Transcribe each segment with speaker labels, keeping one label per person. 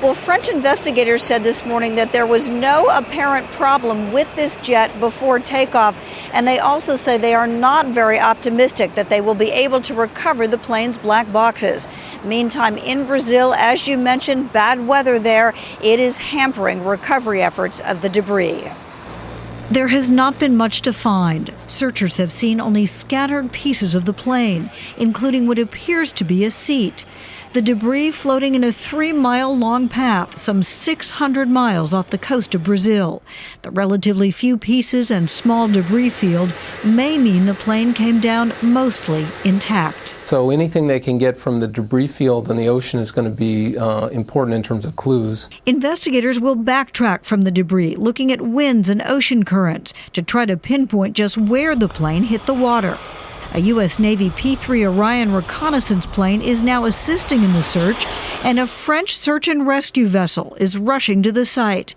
Speaker 1: Well, French investigators said this morning that there was no apparent problem with this jet before takeoff, and they also say they are not very optimistic that they will be able to recover the plane's black boxes. Meantime, in Brazil, as you mentioned, bad weather there. It is hampering recovery efforts of the debris.
Speaker 2: There has not been much to find. Searchers have seen only scattered pieces of the plane, including what appears to be a seat. The debris floating in a 3-mile-long path, some 600 miles off the coast of Brazil. The relatively few pieces and small debris field may mean the plane came down mostly intact.
Speaker 3: So anything they can get from the debris field in the ocean is going to be important in terms of clues.
Speaker 2: Investigators will backtrack from the debris, looking at winds and ocean currents to try to pinpoint just where the plane hit the water. A U.S. Navy P-3 Orion reconnaissance plane is now assisting in the search, and a French search and rescue vessel is rushing to the site.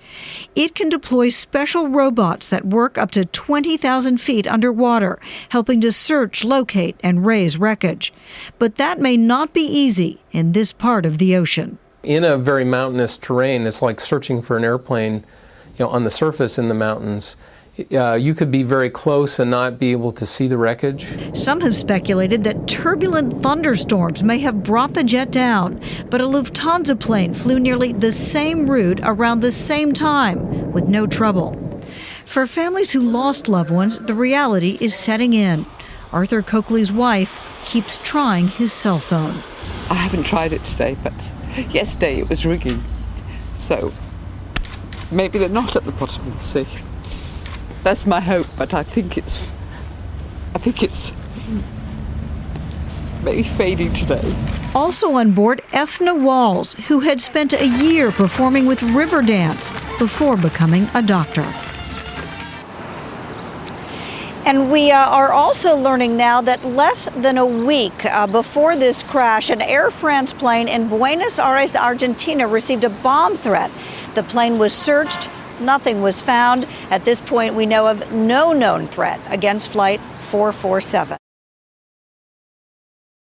Speaker 2: It can deploy special robots that work up to 20,000 feet underwater, helping to search, locate, and raise wreckage. But that may not be easy in this part of the ocean.
Speaker 3: In a very mountainous terrain, it's like searching for an airplane, on the surface in the mountains. You could be very close and not be able to see the wreckage.
Speaker 2: Some have speculated that turbulent thunderstorms may have brought the jet down, but a Lufthansa plane flew nearly the same route around the same time with no trouble. For families who lost loved ones, the reality is setting in. Arthur Coakley's wife keeps trying his cell phone.
Speaker 4: I haven't tried it today, but yesterday it was ringing. So maybe they're not at the bottom of the sea. That's my hope, but I think it's maybe fading today.
Speaker 2: Also on board, Ethna Walls, who had spent a year performing with river dance before becoming a doctor.
Speaker 1: And we are also learning now that less than a week before this crash, an Air France plane in Buenos Aires, Argentina, received a bomb threat. The plane was searched. Nothing was found. At this point, we know of no known threat against Flight 447.